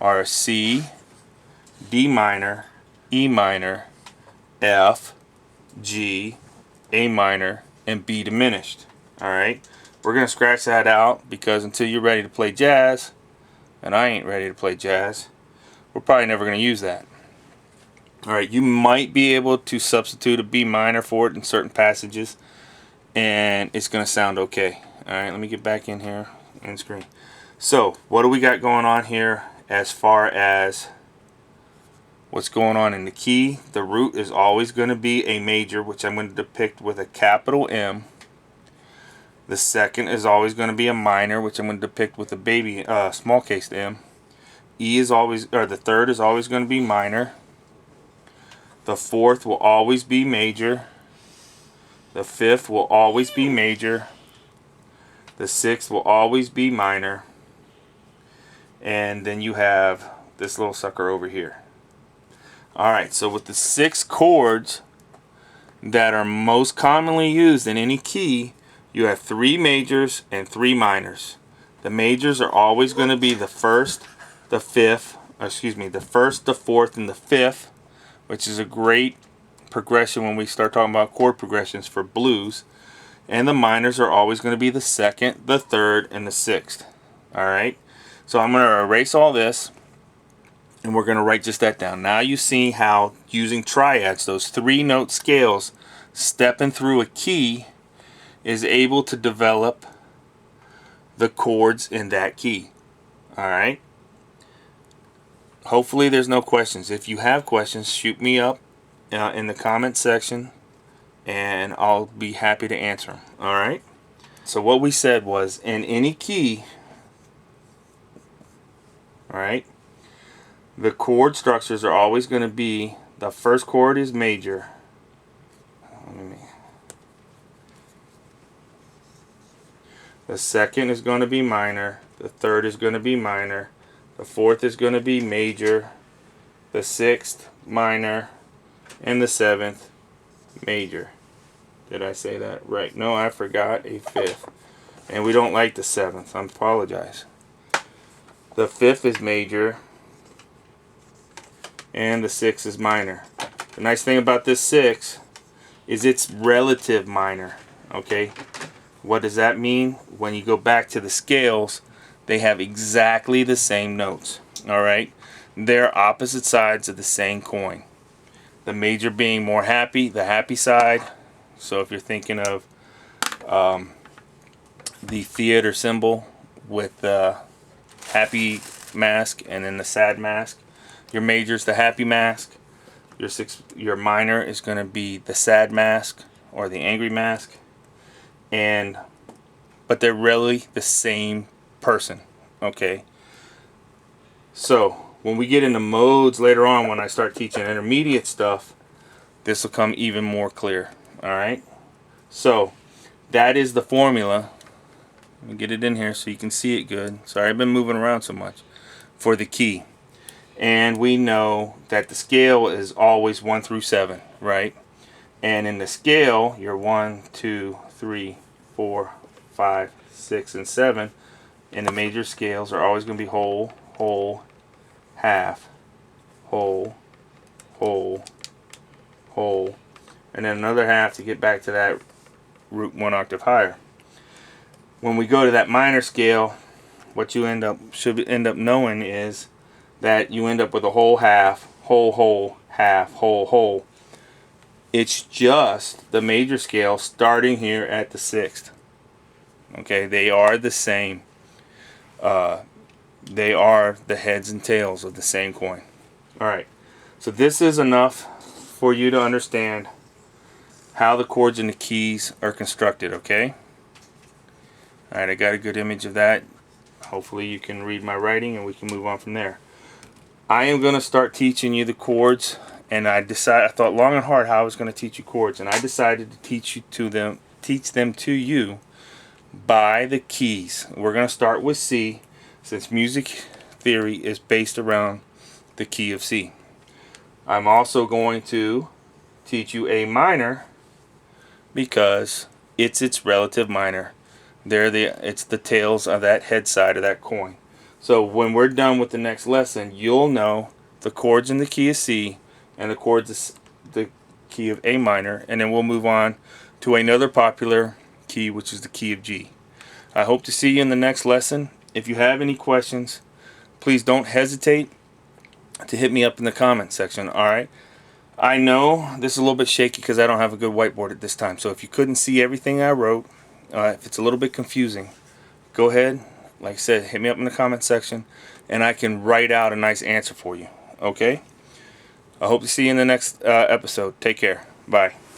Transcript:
are C, D minor, E minor, F, G, A minor, and B diminished. Alright, we're going to scratch that out because until you're ready to play jazz, and I ain't ready to play jazz, we're probably never going to use that. Alright, you might be able to substitute a B minor for it in certain passages, and it's going to sound okay. Alright, let me get back in here and screen. So, what do we got going on here as far as what's going on in the key? The root is always going to be a major, which I'm going to depict with a capital M. The second is always going to be a minor, which I'm going to depict with a small case M. E is always, or the third is always going to be minor. The fourth will always be major. The fifth will always be major. The sixth will always be minor. And then you have this little sucker over here. Alright, so with the 6 chords that are most commonly used in any key, you have 3 majors and 3 minors. The majors are always going to be the first, the fifth, the first, the fourth, and the fifth, which is a great progression when we start talking about chord progressions for blues. And the minors are always going to be the second, the third, and the sixth. Alright, so I'm going to erase all this, and we're going to write just that down. Now you see how using triads, those 3-note scales, stepping through a key, is able to develop the chords in that key. Alright? Hopefully there's no questions. If you have questions, shoot me up in the comment section, and I'll be happy to answer them. Alright? So what we said was, in any key, alright, the chord structures are always going to be, the first chord is major. The second is going to be minor. The third is going to be minor. The fourth is going to be major. The sixth, minor. And the seventh, major. Did I say that right? No, I forgot a fifth. And we don't like the seventh. I apologize. The fifth is major. And the sixth is minor. The nice thing about this 6 is it's relative minor. Okay? What does that mean? When you go back to the scales, they have exactly the same notes. Alright? They're opposite sides of the same coin. The major being more happy, the happy side. So if you're thinking of the theater symbol with the happy mask and then the sad mask, your major is the happy mask. Your minor is going to be the sad mask or the angry mask. But they're really the same person. Okay. So when we get into modes later on, when I start teaching intermediate stuff, this will come even more clear. Alright. So that is the formula. Let me get it in here so you can see it good. Sorry, I've been moving around so much. For the key. And we know that the scale is always 1 through 7, right? And in the scale, you're 1, 2, 3, 4, 5, 6, and 7. And the major scales are always going to be whole, whole, half, whole, whole, whole, and then another half to get back to that root 1 octave higher. When we go to that minor scale, what you should end up knowing is that you end up with a whole, half, whole, whole, half, whole, whole. It's just the major scale starting here at the 6th. Okay, they are the same. They are the heads and tails of the same coin. Alright, so this is enough for you to understand how the chords and the keys are constructed, okay? Alright, I got a good image of that. Hopefully you can read my writing and we can move on from there. I am going to start teaching you the chords, and I thought long and hard how I was going to teach you chords, and I decided to teach them to you by the keys. We're going to start with C, since music theory is based around the key of C. I'm also going to teach you A minor because it's its relative minor. It's the tails of that head side of that coin. So when we're done with the next lesson, you'll know the chords in the key of C and the chords is the key of A minor, and then we'll move on to another popular key, which is the key of G. I hope to see you in the next lesson. If you have any questions, please don't hesitate to hit me up in the comment section. Alright, I know this is a little bit shaky because I don't have a good whiteboard at this time, so if you couldn't see everything I wrote, if it's a little bit confusing, go ahead, like I said, hit me up in the comment section and I can write out a nice answer for you. Okay, I hope to see you in the next episode. Take care. Bye.